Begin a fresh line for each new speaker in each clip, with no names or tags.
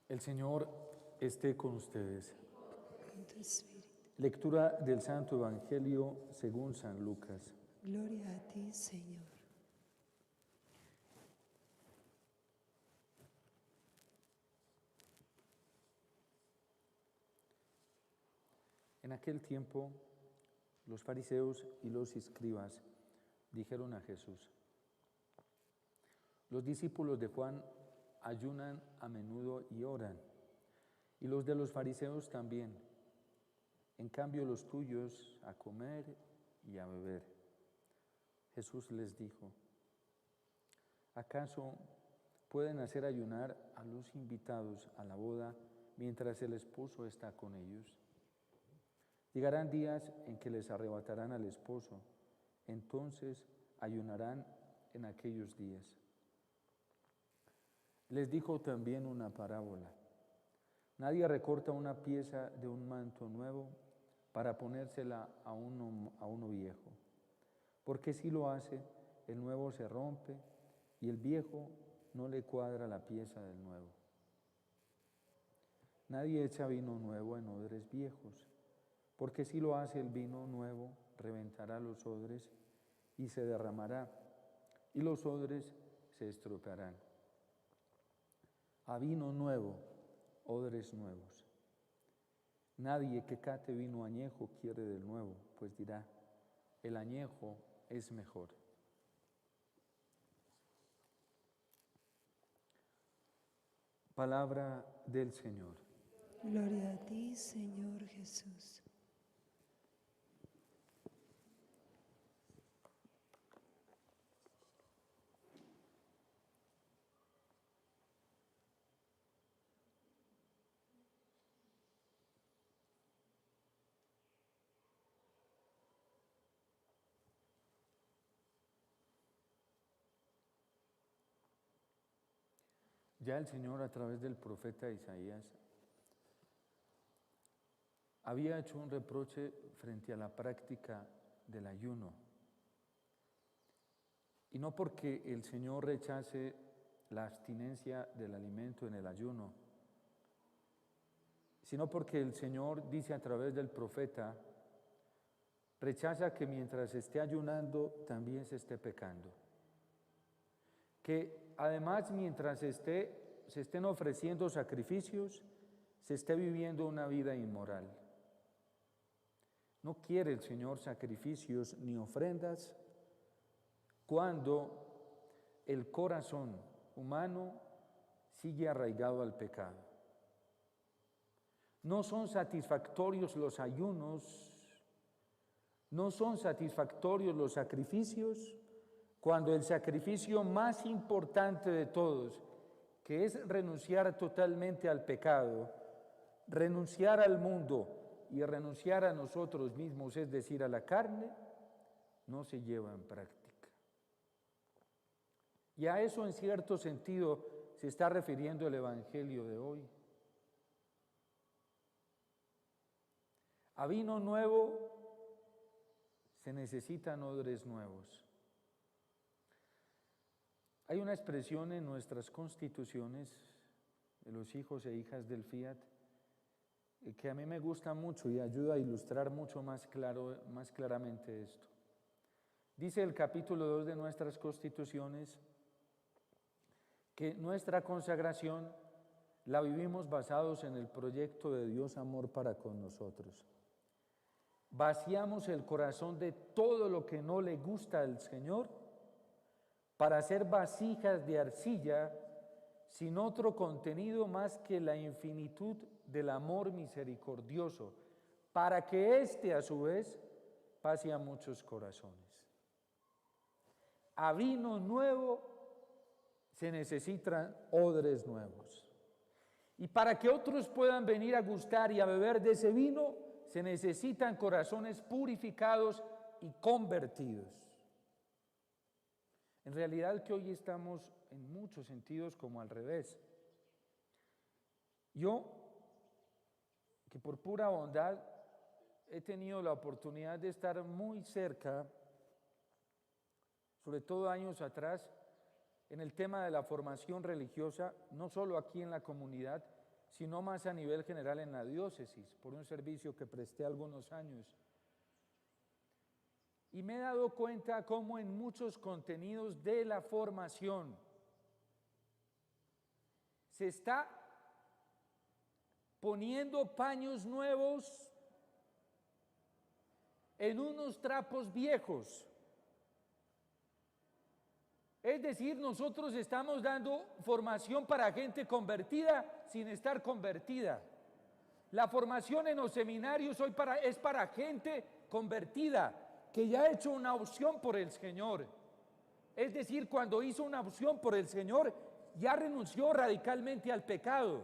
El Señor esté con ustedes.
Con tu espíritu.
Lectura del Santo Evangelio según San Lucas.
Gloria a ti, Señor.
En aquel tiempo, los fariseos y los escribas dijeron a Jesús: los discípulos de Juan ayunan a menudo y oran, y los de los fariseos también. En cambio, los tuyos a comer y a beber. Jesús les dijo: ¿acaso pueden hacer ayunar a los invitados a la boda mientras el esposo está con ellos? Llegarán días en que les arrebatarán al esposo, entonces ayunarán en aquellos días. Les dijo también una parábola: nadie recorta una pieza de un manto nuevo para ponérsela a uno viejo, porque si lo hace, el nuevo se rompe y el viejo no le cuadra la pieza del nuevo. Nadie echa vino nuevo en odres viejos, porque si lo hace, el vino nuevo reventará los odres y se derramará, y los odres se estropearán. A vino nuevo, odres nuevos. Nadie que cate vino añejo quiere del nuevo, pues dirá: el añejo es mejor. Palabra del Señor.
Gloria a ti, Señor Jesús.
Ya el Señor, a través del profeta Isaías, había hecho un reproche frente a la práctica del ayuno. Y no porque el Señor rechace la abstinencia del alimento en el ayuno, sino porque el Señor dice a través del profeta: rechaza que mientras esté ayunando también se esté pecando. Que además mientras se estén ofreciendo sacrificios, se esté viviendo una vida inmoral. No quiere el Señor sacrificios ni ofrendas cuando el corazón humano sigue arraigado al pecado. No son satisfactorios los ayunos, no son satisfactorios los sacrificios cuando el sacrificio más importante de todos, que es renunciar totalmente al pecado, renunciar al mundo y renunciar a nosotros mismos, es decir, a la carne, no se lleva en práctica. Y a eso, en cierto sentido, se está refiriendo el Evangelio de hoy. A vino nuevo se necesitan odres nuevos. Hay una expresión en nuestras constituciones de los hijos e hijas del Fiat que a mí me gusta mucho y ayuda a ilustrar mucho más claramente esto. Dice el capítulo 2 de nuestras constituciones que nuestra consagración la vivimos basados en el proyecto de Dios amor para con nosotros. Vaciamos el corazón de todo lo que no le gusta al Señor para hacer vasijas de arcilla sin otro contenido más que la infinitud del amor misericordioso, para que éste a su vez pase a muchos corazones. A vino nuevo se necesitan odres nuevos. Y para que otros puedan venir a gustar y a beber de ese vino, se necesitan corazones purificados y convertidos. En realidad que hoy estamos en muchos sentidos como al revés. Yo, que por pura bondad he tenido la oportunidad de estar muy cerca, sobre todo años atrás, en el tema de la formación religiosa, no solo aquí en la comunidad, sino más a nivel general en la diócesis, por un servicio que presté algunos años. Y me he dado cuenta cómo en muchos contenidos de la formación se está poniendo paños nuevos en unos trapos viejos. Es decir, nosotros estamos dando formación para gente convertida sin estar convertida. La formación en los seminarios hoy es para gente convertida, que ya ha hecho una opción por el Señor. Es decir, cuando hizo una opción por el Señor, ya renunció radicalmente al pecado.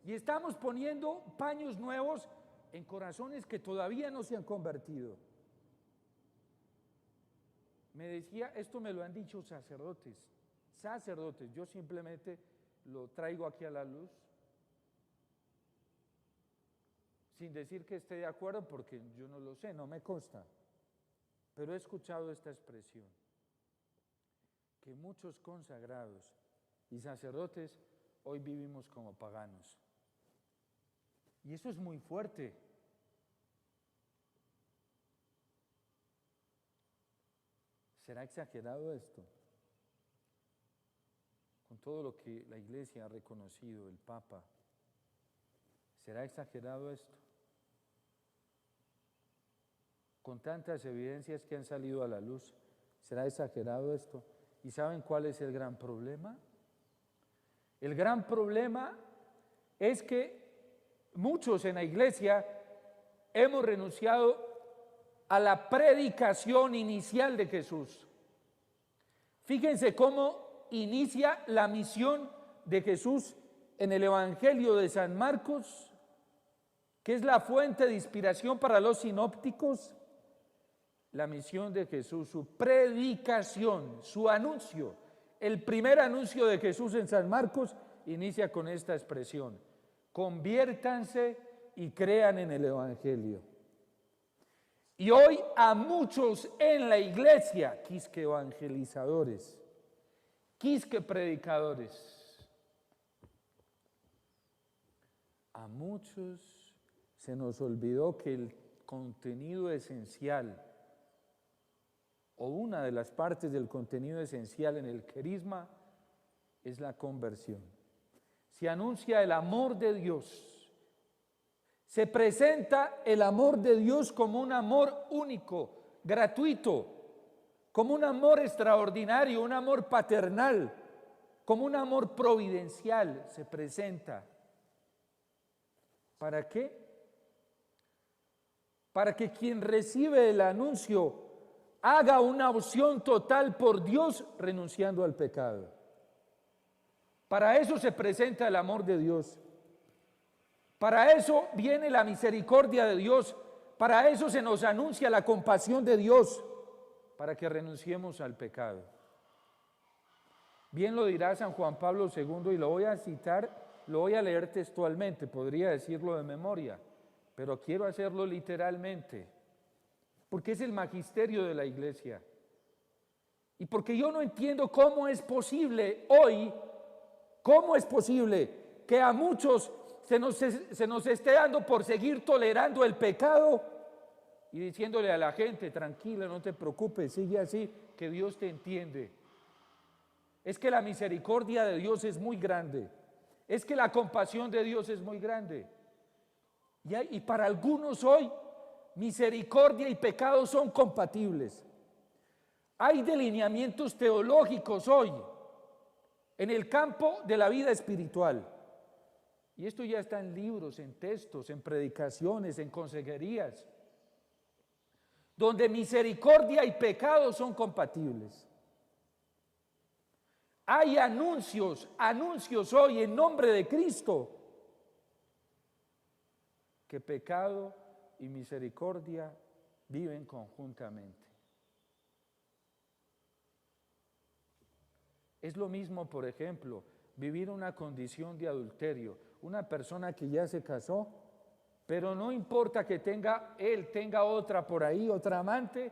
Y estamos poniendo paños nuevos en corazones que todavía no se han convertido. Me decía, esto me lo han dicho sacerdotes, yo simplemente lo traigo aquí a la luz, sin decir que esté de acuerdo, porque yo no lo sé, no me consta, pero he escuchado esta expresión, que muchos consagrados y sacerdotes hoy vivimos como paganos. Y eso es muy fuerte. ¿Será exagerado esto? Con todo lo que la Iglesia ha reconocido, el Papa, ¿será exagerado esto? Con tantas evidencias que han salido a la luz, ¿será exagerado esto? ¿Y saben cuál es el gran problema? El gran problema es que muchos en la Iglesia hemos renunciado a la predicación inicial de Jesús. Fíjense cómo inicia la misión de Jesús en el Evangelio de San Marcos, que es la fuente de inspiración para los sinópticos. La misión de Jesús, su predicación, su anuncio. El primer anuncio de Jesús en San Marcos inicia con esta expresión: conviértanse y crean en el Evangelio. Y hoy a muchos en la iglesia, quisque evangelizadores, quisque predicadores, a muchos se nos olvidó que el contenido esencial, o una de las partes del contenido esencial en el querigma, es la conversión. Se anuncia el amor de Dios. Se presenta el amor de Dios como un amor único, gratuito, como un amor extraordinario, un amor paternal, como un amor providencial. Se presenta. ¿Para qué? Para que quien recibe el anuncio haga una opción total por Dios, renunciando al pecado. Para eso se presenta el amor de Dios. Para eso viene la misericordia de Dios, para eso se nos anuncia la compasión de Dios, para que renunciemos al pecado. Bien lo dirá San Juan Pablo II, y lo voy a citar, lo voy a leer textualmente, podría decirlo de memoria, pero quiero hacerlo literalmente, porque es el magisterio de la Iglesia. Y porque yo no entiendo cómo es posible hoy, que a muchos se nos esté dando por seguir tolerando el pecado y diciéndole a la gente: tranquila, no te preocupes, sigue así, que Dios te entiende. Es que la misericordia de Dios es muy grande, es que la compasión de Dios es muy grande. Y para algunos hoy, misericordia y pecado son compatibles. Hay delineamientos teológicos hoy en el campo de la vida espiritual. Y esto ya está en libros, en textos, en predicaciones, en consejerías, donde misericordia y pecado son compatibles. Hay anuncios hoy en nombre de Cristo, que pecado y misericordia viven conjuntamente. Es lo mismo, por ejemplo, vivir una condición de adulterio. Una persona que ya se casó, pero no importa que él tenga otra por ahí, otra amante,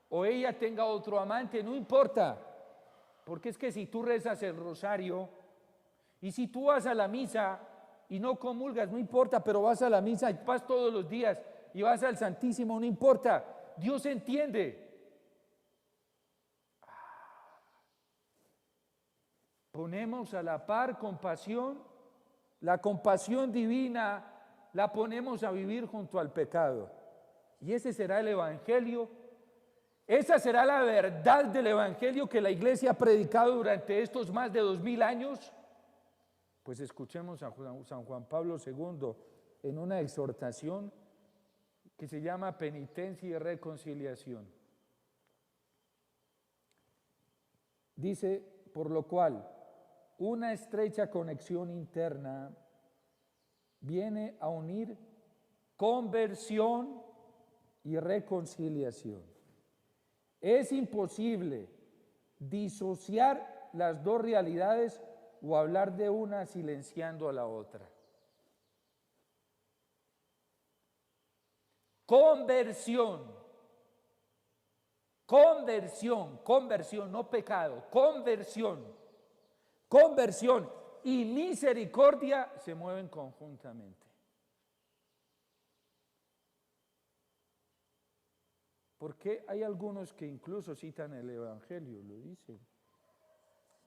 o ella tenga otro amante, no importa. Porque es que si tú rezas el rosario Y si tú vas a la misa y no comulgas, no importa, pero vas a la misa y vas todos los días y vas al Santísimo, no importa, Dios entiende. Ponemos a la par compasión, la compasión divina la ponemos a vivir junto al pecado. Y ese será el Evangelio, esa será la verdad del Evangelio que la Iglesia ha predicado durante estos más de 2000 años. Pues escuchemos a San Juan Pablo II en una exhortación que se llama Penitencia y Reconciliación. Dice, por lo cual, una estrecha conexión interna viene a unir conversión y reconciliación. Es imposible disociar las dos realidades o hablar de una silenciando a la otra. Conversión, no pecado, conversión y misericordia se mueven conjuntamente. Porque hay algunos que incluso citan el Evangelio, lo dicen.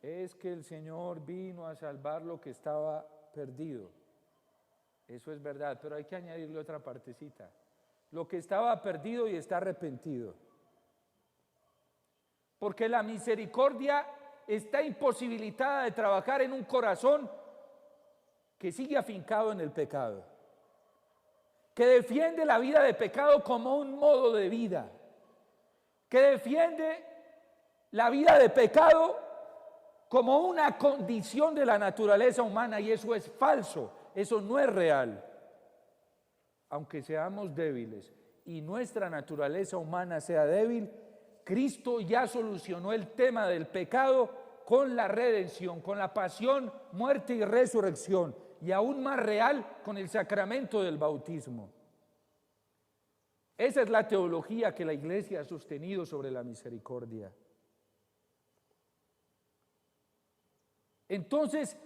Es que el Señor vino a salvar lo que estaba perdido. Eso es verdad, pero hay que añadirle otra partecita. Lo que estaba perdido y está arrepentido. Porque la misericordia está imposibilitada de trabajar en un corazón que sigue afincado en el pecado, que defiende la vida de pecado como un modo de vida, que defiende la vida de pecado como una condición de la naturaleza humana, y eso es falso, eso no es real. Aunque seamos débiles y nuestra naturaleza humana sea débil, Cristo ya solucionó el tema del pecado con la redención, con la pasión, muerte y resurrección, y aún más real con el sacramento del bautismo. Esa es la teología que la Iglesia ha sostenido sobre la misericordia. Entonces,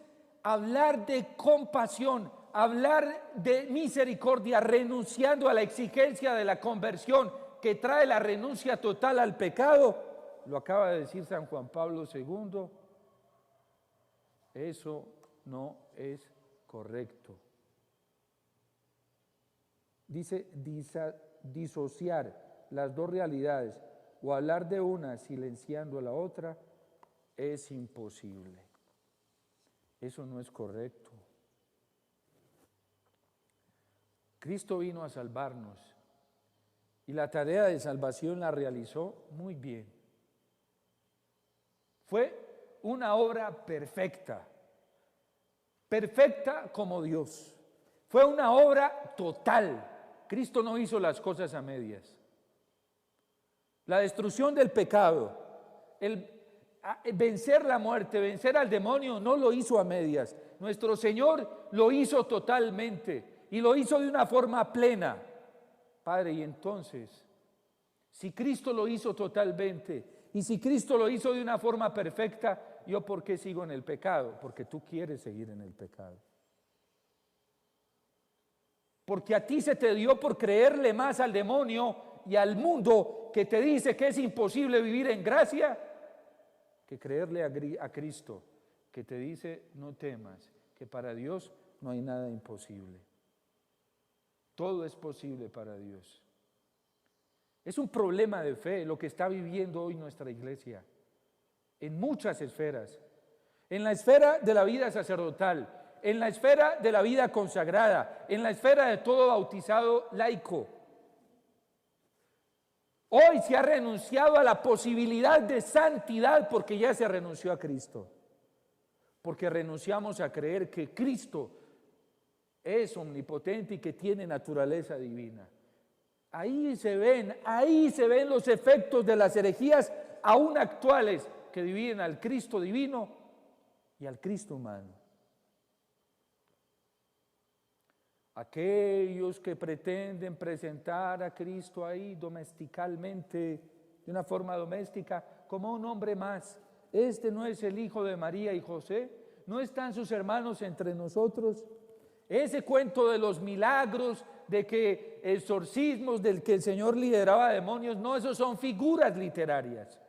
hablar de compasión, hablar de misericordia, renunciando a la exigencia de la conversión que trae la renuncia total al pecado, lo acaba de decir San Juan Pablo II, eso no es correcto. Dice disociar las dos realidades o hablar de una silenciando a la otra es imposible. Eso no es correcto. Cristo vino a salvarnos y la tarea de salvación la realizó muy bien. Fue una obra perfecta, perfecta como Dios. Fue una obra total. Cristo no hizo las cosas a medias. La destrucción del pecado, vencer la muerte, vencer al demonio, no lo hizo a medias. Nuestro Señor lo hizo totalmente y lo hizo de una forma plena. Padre, y entonces, si Cristo lo hizo totalmente y si Cristo lo hizo de una forma perfecta, ¿yo por qué sigo en el pecado? Porque tú quieres seguir en el pecado. Porque a ti se te dio por creerle más al demonio y al mundo que te dice que es imposible vivir en gracia, que creerle a Cristo, que te dice no temas, que para Dios no hay nada imposible. Todo es posible para Dios. Es un problema de fe lo que está viviendo hoy nuestra iglesia, en muchas esferas. En la esfera de la vida sacerdotal, en la esfera de la vida consagrada, en la esfera de todo bautizado laico. Hoy se ha renunciado a la posibilidad de santidad porque ya se renunció a Cristo. Porque renunciamos a creer que Cristo es omnipotente y que tiene naturaleza divina. Ahí se ven los efectos de las herejías aún actuales que dividen al Cristo divino y al Cristo humano. Aquellos que pretenden presentar a Cristo ahí domesticalmente, de una forma doméstica, como un hombre más. Este no es el hijo de María y José, ¿No están sus hermanos entre nosotros? Ese cuento de los milagros, de que exorcismos, del que el Señor lideraba demonios, no, esos son figuras literarias.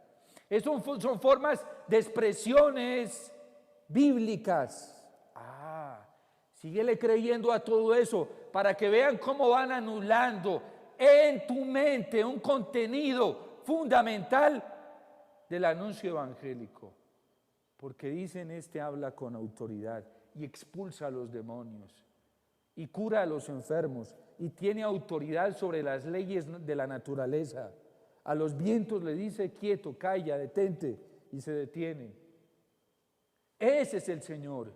Esos son formas de expresiones bíblicas. Síguele creyendo a todo eso para que vean cómo van anulando en tu mente un contenido fundamental del anuncio evangélico. Porque dicen, este habla con autoridad y expulsa a los demonios y cura a los enfermos y tiene autoridad sobre las leyes de la naturaleza. A los vientos le dice quieto, calla, detente, y se detiene. Ese es el Señor.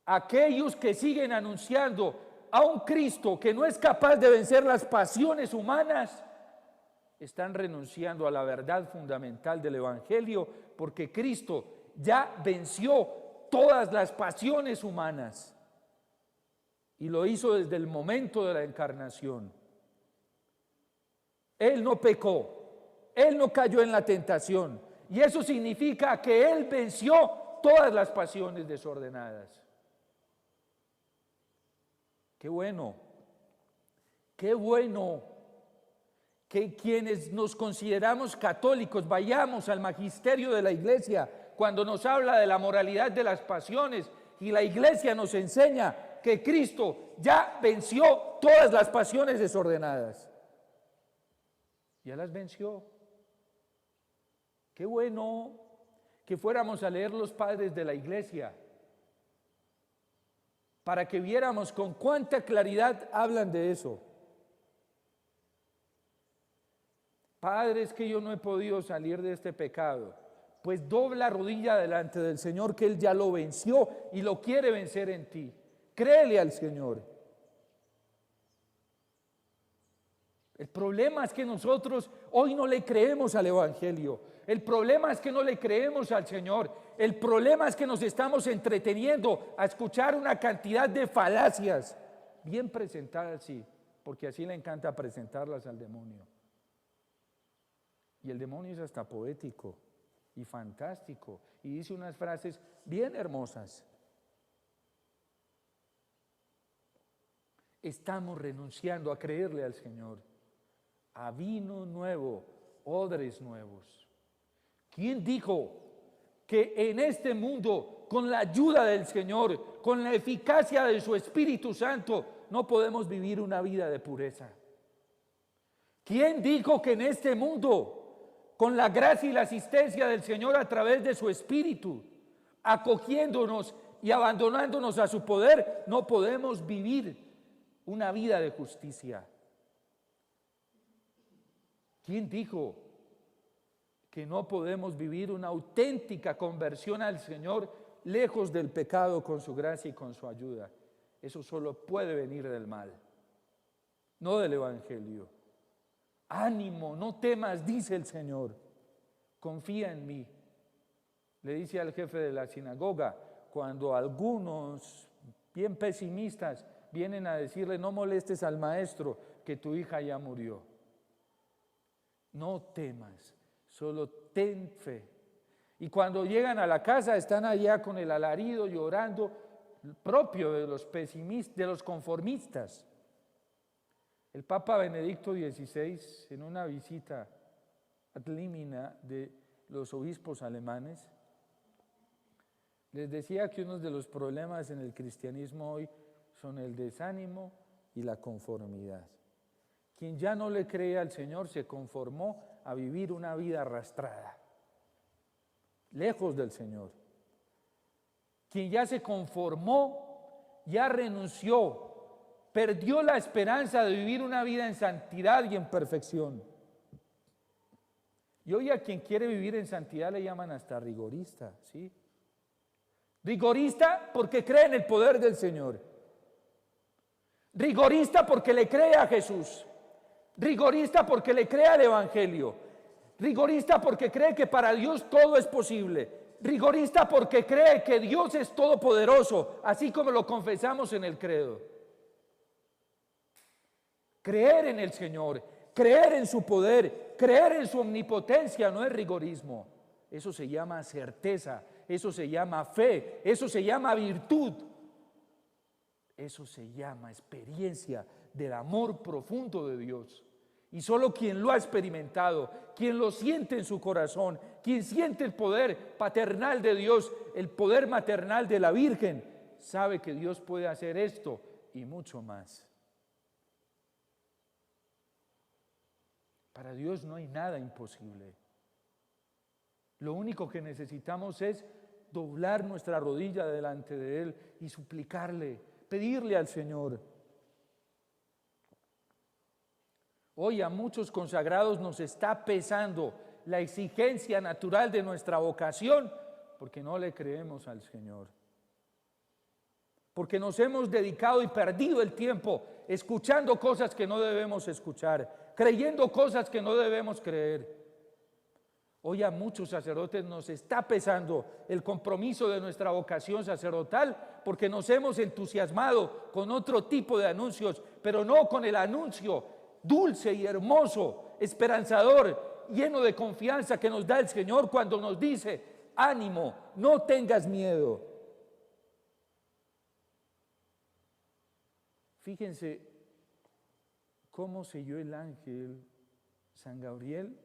Aquellos que siguen anunciando a un Cristo que no es capaz de vencer las pasiones humanas, están renunciando a la verdad fundamental del Evangelio, porque Cristo ya venció todas las pasiones humanas y lo hizo desde el momento de la encarnación. Él no pecó, Él no cayó en la tentación, y eso significa que Él venció todas las pasiones desordenadas. Qué bueno que quienes nos consideramos católicos vayamos al magisterio de la Iglesia cuando nos habla de la moralidad de las pasiones, y la Iglesia nos enseña que Cristo ya venció todas las pasiones desordenadas. Ya las venció. Qué bueno que fuéramos a leer los padres de la Iglesia para que viéramos con cuánta claridad hablan de eso. Padre, es que yo no he podido salir de este pecado. Pues dobla rodilla delante del Señor, que Él ya lo venció y lo quiere vencer en ti. Créele al Señor. El problema es que nosotros hoy no le creemos al Evangelio. El problema es que no le creemos al Señor. El problema es que nos estamos entreteniendo a escuchar una cantidad de falacias bien presentadas, sí, porque así le encanta presentarlas al demonio. Y el demonio es hasta poético y fantástico y dice unas frases bien hermosas. Estamos renunciando a creerle al Señor. A vino nuevo, odres nuevos. ¿Quién dijo que en este mundo, con la ayuda del Señor, con la eficacia de su Espíritu Santo, no podemos vivir una vida de pureza? ¿Quién dijo que en este mundo, con la gracia y la asistencia del Señor a través de su Espíritu, acogiéndonos y abandonándonos a su poder, no podemos vivir una vida de justicia? ¿Quién dijo que no podemos vivir una auténtica conversión al Señor lejos del pecado con su gracia y con su ayuda? Eso solo puede venir del mal, no del Evangelio. Ánimo, no temas, dice el Señor, confía en mí. Le dice al jefe de la sinagoga, cuando algunos bien pesimistas vienen a decirle, no molestes al maestro, que tu hija ya murió. No temas, solo ten fe. Y cuando llegan a la casa están allá con el alarido, llorando, propio de los pesimistas, de los conformistas. El Papa Benedicto XVI, en una visita ad limina de los obispos alemanes, les decía que uno de los problemas en el cristianismo hoy son el desánimo y la conformidad. Quien ya no le cree al Señor se conformó a vivir una vida arrastrada, lejos del Señor. Quien ya se conformó, ya renunció, perdió la esperanza de vivir una vida en santidad y en perfección. Y hoy a quien quiere vivir en santidad le llaman hasta rigorista, ¿sí? Rigorista porque cree en el poder del Señor. Rigorista porque le cree a Jesús. Rigorista porque le cree al Evangelio. Rigorista porque cree que para Dios todo es posible. Rigorista porque cree que Dios es todopoderoso, así como lo confesamos en el credo. Creer en el Señor, creer en su poder, creer en su omnipotencia no es rigorismo, Eso se llama certeza, eso se llama fe, eso se llama virtud. Eso se llama experiencia del amor profundo de Dios. Y solo quien lo ha experimentado, quien lo siente en su corazón, quien siente el poder paternal de Dios, el poder maternal de la Virgen, sabe que Dios puede hacer esto y mucho más. Para Dios no hay nada imposible. Lo único que necesitamos es doblar nuestra rodilla delante de Él y suplicarle, pedirle al Señor. Hoy a muchos consagrados nos está pesando la exigencia natural de nuestra vocación porque no le creemos al Señor. Porque nos hemos dedicado y perdido el tiempo escuchando cosas que no debemos escuchar, creyendo cosas que no debemos creer. Hoy a muchos sacerdotes nos está pesando el compromiso de nuestra vocación sacerdotal porque nos hemos entusiasmado con otro tipo de anuncios, pero no con el anuncio dulce y hermoso, esperanzador, lleno de confianza que nos da el Señor cuando nos dice: ánimo, no tengas miedo. Fíjense cómo selló el ángel San Gabriel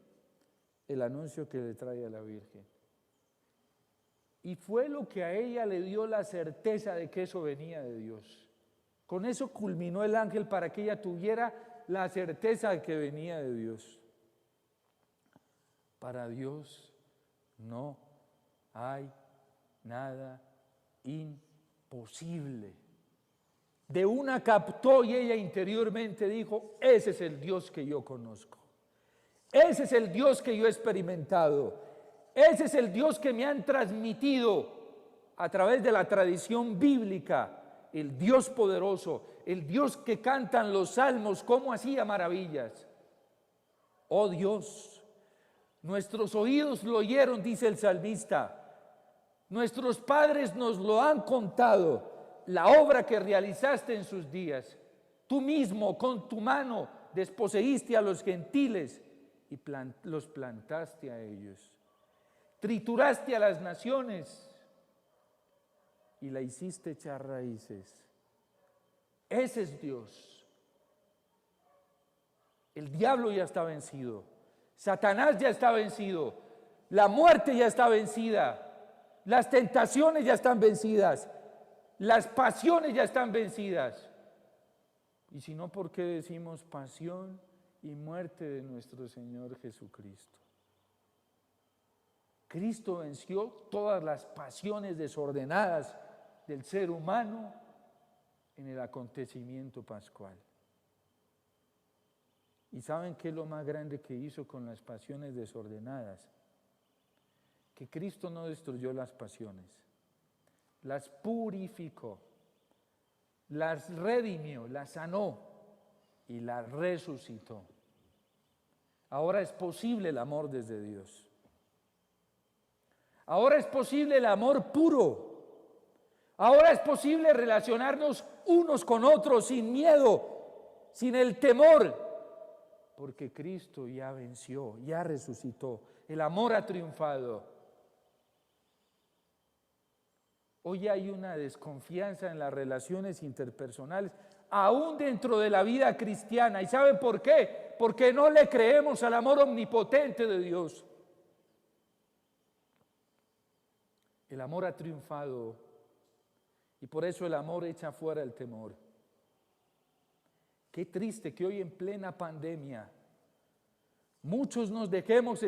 el anuncio que le trae a la Virgen. Y fue lo que a ella le dio la certeza de que eso venía de Dios. Con eso culminó el ángel para que ella tuviera la certeza de que venía de Dios. Para Dios no hay nada imposible. De una captó y ella interiormente dijo: ese es el Dios que yo conozco. Ese es el Dios que yo he experimentado. Ese es el Dios que me han transmitido a través de la tradición bíblica. El Dios poderoso, el Dios que cantan los salmos, cómo hacía maravillas. Oh Dios, nuestros oídos lo oyeron, dice el salmista. Nuestros padres nos lo han contado, la obra que realizaste en sus días. Tú mismo con tu mano desposeíste a los gentiles y los plantaste a ellos. Trituraste a las naciones y la hiciste echar raíces. Ese es Dios. El diablo ya está vencido. Satanás ya está vencido. La muerte ya está vencida. Las tentaciones ya están vencidas. Las pasiones ya están vencidas. Y si no, ¿por qué decimos pasión y muerte de nuestro Señor Jesucristo? Cristo venció todas las pasiones desordenadas del ser humano en el acontecimiento pascual. ¿Y saben qué es lo más grande que hizo con las pasiones desordenadas? Que Cristo no destruyó las pasiones, las purificó, las redimió, las sanó y las resucitó. Ahora es posible el amor desde Dios. Ahora es posible el amor puro. Ahora es posible relacionarnos unos con otros sin miedo, sin el temor, porque Cristo ya venció, ya resucitó. El amor ha triunfado. Hoy hay una desconfianza en las relaciones interpersonales, aún dentro de la vida cristiana. ¿Y saben por qué? Porque no le creemos al amor omnipotente de Dios. El amor ha triunfado y por eso el amor echa fuera el temor. Qué triste que hoy en plena pandemia muchos nos dejemos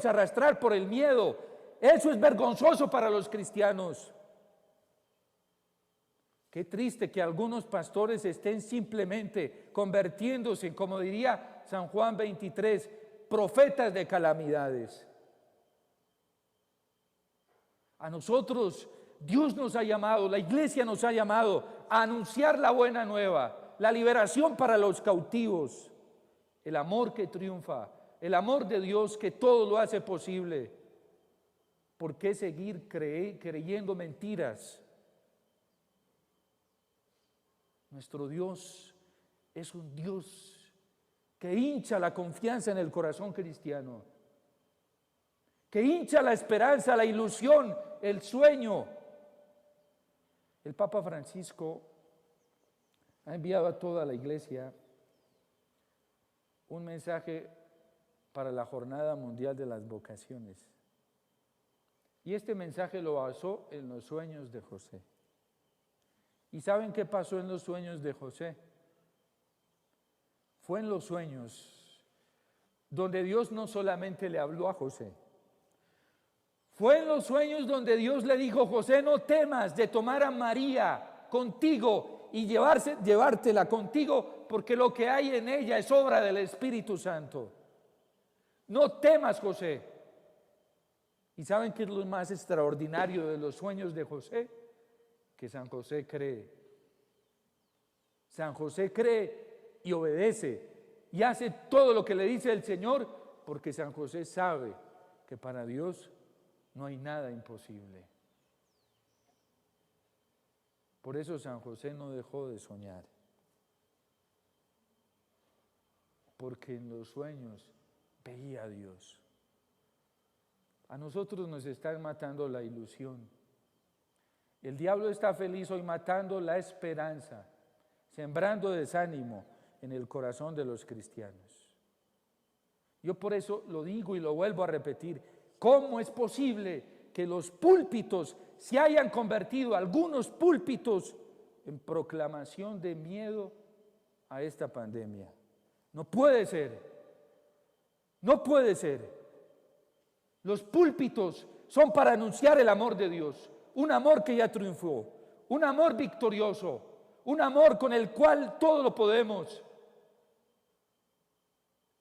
arrastrar por el miedo. Eso es vergonzoso para los cristianos. Qué triste que algunos pastores estén simplemente convirtiéndose en, como diría San Juan 23, profetas de calamidades. A nosotros Dios nos ha llamado, la iglesia nos ha llamado a anunciar la buena nueva, la liberación para los cautivos, el amor que triunfa, el amor de Dios que todo lo hace posible. ¿Por qué seguir creyendo mentiras? Nuestro Dios es un Dios que hincha la confianza en el corazón cristiano, que hincha la esperanza, la ilusión, el sueño. El Papa Francisco ha enviado a toda la iglesia un mensaje para la Jornada Mundial de las Vocaciones. Y este mensaje lo basó en los sueños de José. ¿Y saben qué pasó en los sueños de José? Fue en los sueños donde Dios no solamente le habló a José, fue en los sueños donde Dios le dijo: José, no temas de tomar a María contigo y llevártela contigo, porque lo que hay en ella es obra del Espíritu Santo. No temas, José. ¿Y saben qué es lo más extraordinario de los sueños de José? Que San José cree. San José cree y obedece y hace todo lo que le dice el Señor, porque San José sabe que para Dios no hay nada imposible. Por eso San José no dejó de soñar, porque en los sueños veía a Dios. A nosotros nos están matando la ilusión. El diablo está feliz hoy matando la esperanza, sembrando desánimo en el corazón de los cristianos. Yo por eso lo digo y lo vuelvo a repetir: ¿cómo es posible que los púlpitos se hayan convertido, algunos púlpitos, en proclamación de miedo a esta pandemia? No puede ser, no puede ser. Los púlpitos son para anunciar el amor de Dios, un amor que ya triunfó, un amor victorioso, un amor con el cual todo lo podemos.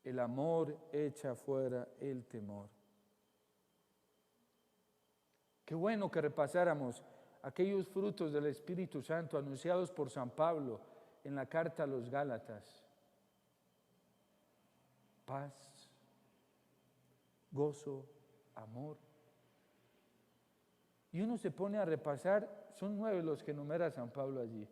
El amor echa fuera el temor. Qué bueno que repasáramos aquellos frutos del Espíritu Santo anunciados por San Pablo en la carta a los Gálatas. Paz, gozo, amor. Y uno se pone a repasar, son 9 los que enumera San Pablo allí.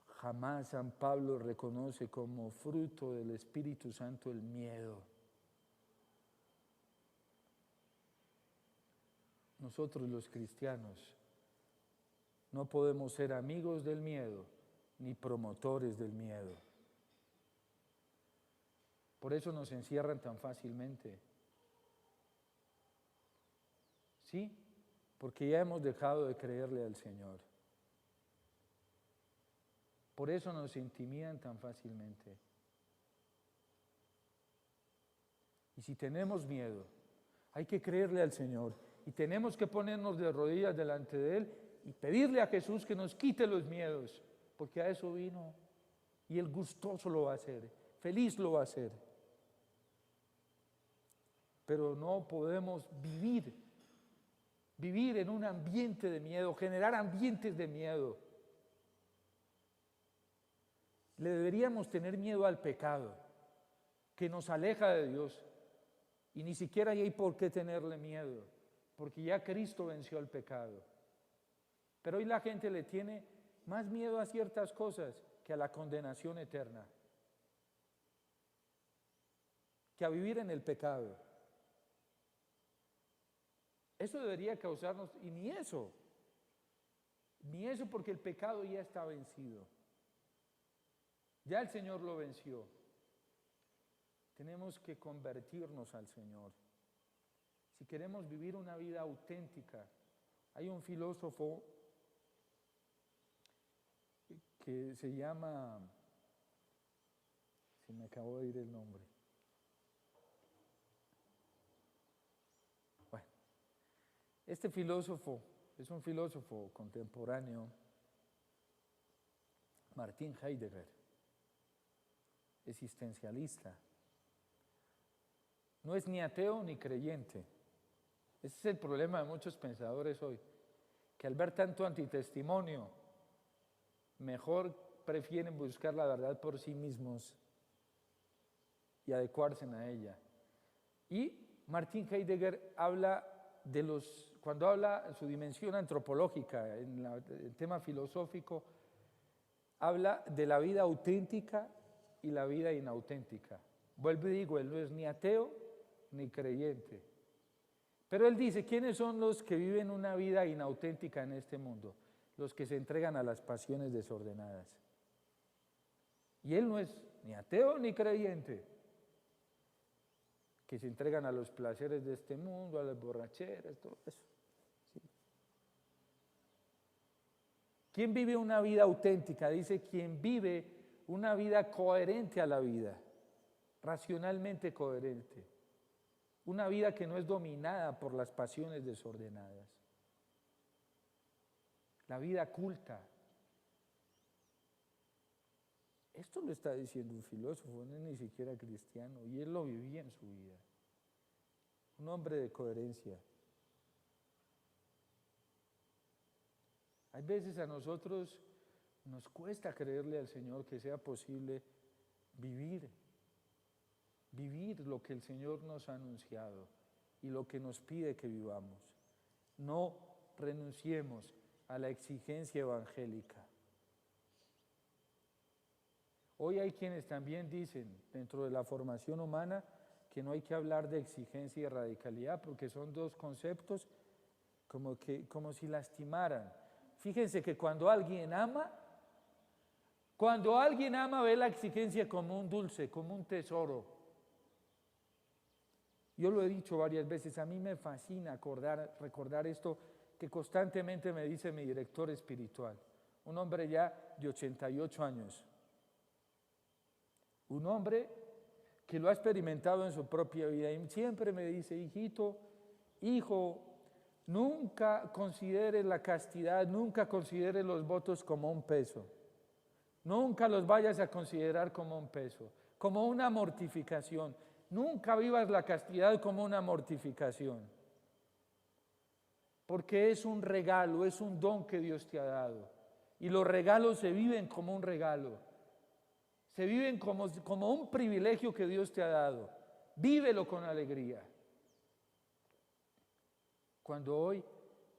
Jamás San Pablo reconoce como fruto del Espíritu Santo el miedo. Nosotros los cristianos no podemos ser amigos del miedo ni promotores del miedo. Por eso nos encierran tan fácilmente. ¿Sí? Porque ya hemos dejado de creerle al Señor. Por eso nos intimidan tan fácilmente. Y si tenemos miedo, hay que creerle al Señor y tenemos que ponernos de rodillas delante de Él y pedirle a Jesús que nos quite los miedos, porque a eso vino y Él gustoso lo va a hacer, feliz lo va a hacer. Pero no podemos vivir en un ambiente de miedo, generar ambientes de miedo. Le deberíamos tener miedo al pecado, que nos aleja de Dios. Y ni siquiera hay por qué tenerle miedo, porque ya Cristo venció al pecado. Pero hoy la gente le tiene más miedo a ciertas cosas que a la condenación eterna, que a vivir en el pecado. Eso debería causarnos, y ni eso porque el pecado ya está vencido. Ya el Señor lo venció. Tenemos que convertirnos al Señor. Si queremos vivir una vida auténtica, hay un filósofo que se llama, se me acabó de ir el nombre. Bueno, este filósofo es un filósofo contemporáneo, Martin Heidegger, existencialista. No es ni ateo ni creyente. Ese es el problema de muchos pensadores hoy, que al ver tanto antitestimonio, mejor prefieren buscar la verdad por sí mismos y adecuarse a ella. Y Martin Heidegger habla cuando habla en su dimensión antropológica, en el tema filosófico, habla de la vida auténtica y la vida inauténtica. Vuelvo y digo, él no es ni ateo ni creyente. Pero él dice, ¿quiénes son los que viven una vida inauténtica en este mundo? Los que se entregan a las pasiones desordenadas. Y él no es ni ateo ni creyente, que se entregan a los placeres de este mundo, a las borracheras, todo eso. ¿Sí? ¿Quién vive una vida auténtica? Dice, quien vive una vida coherente a la vida, racionalmente coherente. Una vida que no es dominada por las pasiones desordenadas. La vida culta. Esto lo está diciendo un filósofo, no es ni siquiera cristiano, y él lo vivía en su vida. Un hombre de coherencia. Hay veces a nosotros nos cuesta creerle al Señor que sea posible vivir lo que el Señor nos ha anunciado y lo que nos pide que vivamos. No renunciemos a la exigencia evangélica. Hoy hay quienes también dicen, dentro de la formación humana, que no hay que hablar de exigencia y radicalidad, porque son dos conceptos como si lastimaran. Fíjense que cuando alguien ama ve la exigencia como un dulce, como un tesoro. Yo lo he dicho varias veces, a mí me fascina recordar esto que constantemente me dice mi director espiritual, un hombre ya de 88 años, un hombre que lo ha experimentado en su propia vida y siempre me dice, hijo, nunca considere la castidad, nunca considere los votos como un peso, nunca los vayas a considerar como un peso, como una mortificación. Nunca vivas la castidad como una mortificación, porque es un regalo, es un don que Dios te ha dado. Y los regalos se viven como un regalo, se viven como un privilegio que Dios te ha dado. Vívelo con alegría. Cuando hoy,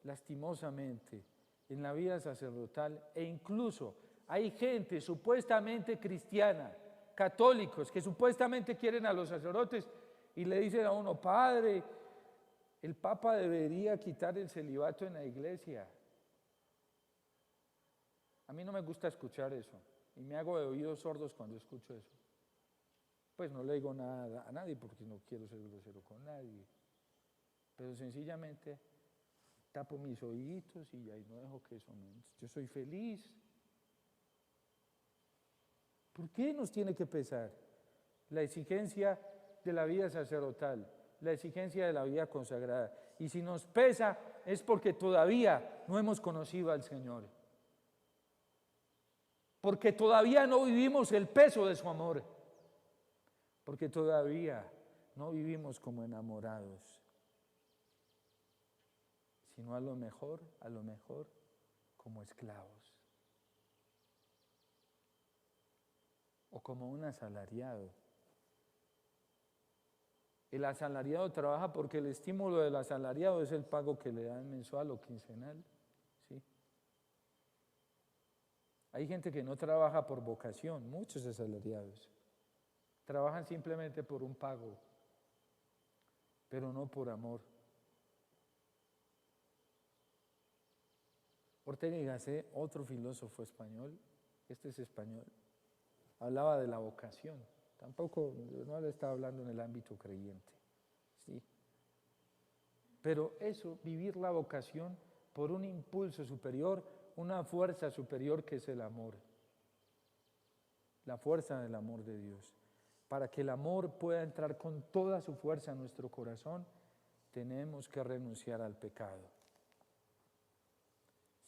lastimosamente, en la vida sacerdotal, e incluso hay gente supuestamente cristiana, católicos que supuestamente quieren a los sacerdotes y le dicen a uno, padre, el Papa debería quitar el celibato en la iglesia. A mí no me gusta escuchar eso y me hago de oídos sordos cuando escucho eso. Pues no le digo nada a nadie porque no quiero ser grosero con nadie, pero sencillamente tapo mis oídos y ahí no dejo que eso yo soy feliz. ¿Por qué nos tiene que pesar la exigencia de la vida sacerdotal, la exigencia de la vida consagrada? Y si nos pesa es porque todavía no hemos conocido al Señor, porque todavía no vivimos el peso de su amor, porque todavía no vivimos como enamorados, sino a lo mejor como esclavos. O como un asalariado. El asalariado trabaja porque el estímulo del asalariado es el pago que le dan mensual o quincenal. ¿Sí? Hay gente que no trabaja por vocación, muchos asalariados. Trabajan simplemente por un pago, pero no por amor. Ortega y Gasset, otro filósofo español, este es español, hablaba de la vocación, tampoco, no le estaba hablando en el ámbito creyente, ¿sí? Pero eso, vivir la vocación por un impulso superior, una fuerza superior que es el amor, la fuerza del amor de Dios. Para que el amor pueda entrar con toda su fuerza en nuestro corazón, tenemos que renunciar al pecado.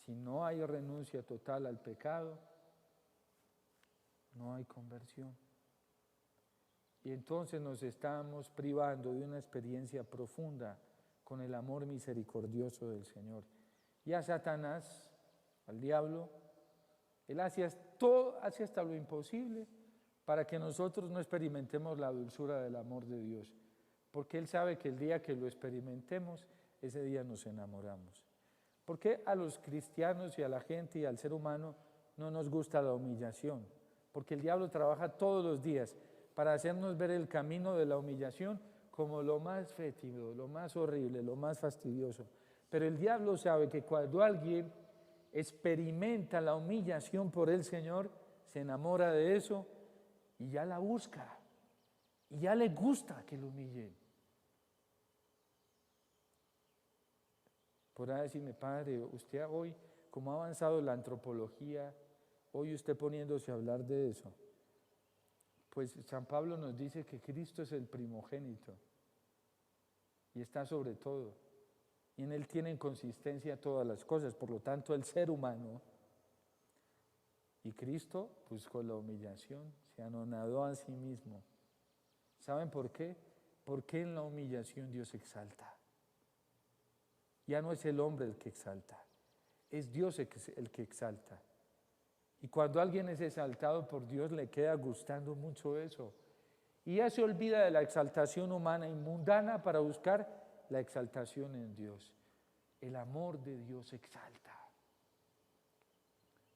Si no hay renuncia total al pecado, no hay conversión. Y entonces nos estamos privando de una experiencia profunda con el amor misericordioso del Señor. Y a Satanás, al diablo, él hace hasta lo imposible para que nosotros no experimentemos la dulzura del amor de Dios, porque él sabe que el día que lo experimentemos, ese día nos enamoramos. ¿Por qué a los cristianos y a la gente y al ser humano no nos gusta la humillación? Porque el diablo trabaja todos los días para hacernos ver el camino de la humillación como lo más fétido, lo más horrible, lo más fastidioso. Pero el diablo sabe que cuando alguien experimenta la humillación por el Señor, se enamora de eso y ya la busca. Y ya le gusta que lo humillen. Podrá decirme, padre, usted hoy, como ha avanzado la antropología, hoy usted poniéndose a hablar de eso. Pues San Pablo nos dice que Cristo es el primogénito y está sobre todo. Y en Él tienen consistencia todas las cosas, por lo tanto el ser humano. Y Cristo, pues con la humillación, se anonadó a sí mismo. ¿Saben por qué? Porque en la humillación Dios exalta. Ya no es el hombre el que exalta, es Dios el que exalta. Y cuando alguien es exaltado por Dios, le queda gustando mucho eso. Y ya se olvida de la exaltación humana y mundana para buscar la exaltación en Dios. El amor de Dios exalta.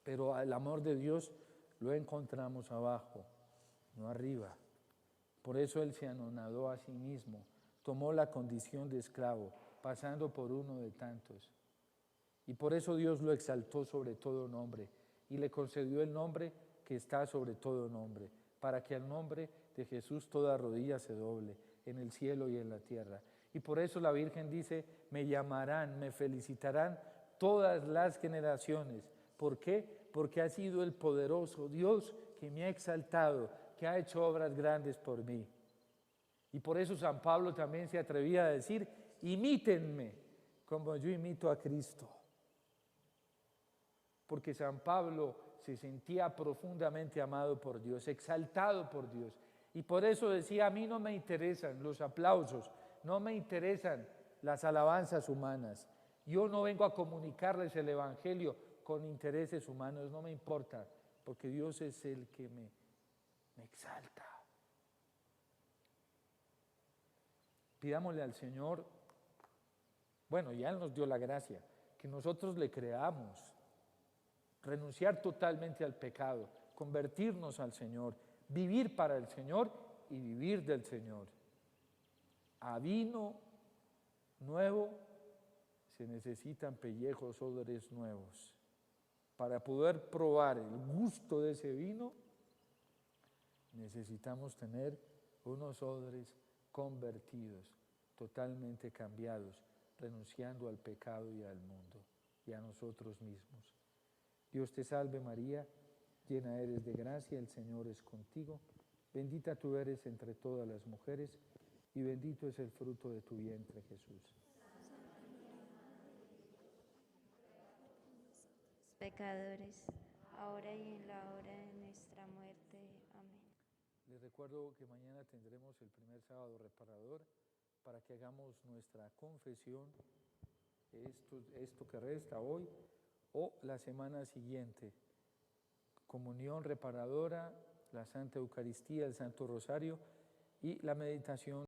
Pero el amor de Dios lo encontramos abajo, no arriba. Por eso Él se anonadó a sí mismo, tomó la condición de esclavo, pasando por uno de tantos. Y por eso Dios lo exaltó sobre todo nombre y le concedió el nombre que está sobre todo nombre, para que al nombre de Jesús toda rodilla se doble, en el cielo y en la tierra. Y por eso la Virgen dice, me llamarán, me felicitarán todas las generaciones. ¿Por qué? Porque ha sido el poderoso Dios que me ha exaltado, que ha hecho obras grandes por mí. Y por eso San Pablo también se atrevía a decir, imítenme como yo imito a Cristo. Porque San Pablo se sentía profundamente amado por Dios, exaltado por Dios. Y por eso decía, a mí no me interesan los aplausos, no me interesan las alabanzas humanas. Yo no vengo a comunicarles el Evangelio con intereses humanos, no me importa, porque Dios es el que me exalta. Pidámosle al Señor, bueno, ya Él nos dio la gracia, que nosotros le creamos, renunciar totalmente al pecado, convertirnos al Señor, vivir para el Señor y vivir del Señor. A vino nuevo se necesitan pellejos, odres nuevos. Para poder probar el gusto de ese vino, necesitamos tener unos odres convertidos, totalmente cambiados, renunciando al pecado y al mundo y a nosotros mismos. Dios te salve María, llena eres de gracia, el Señor es contigo, bendita tú eres entre todas las mujeres y bendito es el fruto de tu vientre Jesús.
Pecadores, ahora y en la hora de nuestra muerte. Amén.
Les recuerdo que mañana tendremos el primer sábado reparador para que hagamos nuestra confesión, esto que resta hoy, o la semana siguiente. Comunión reparadora, la Santa Eucaristía, el Santo Rosario y la meditación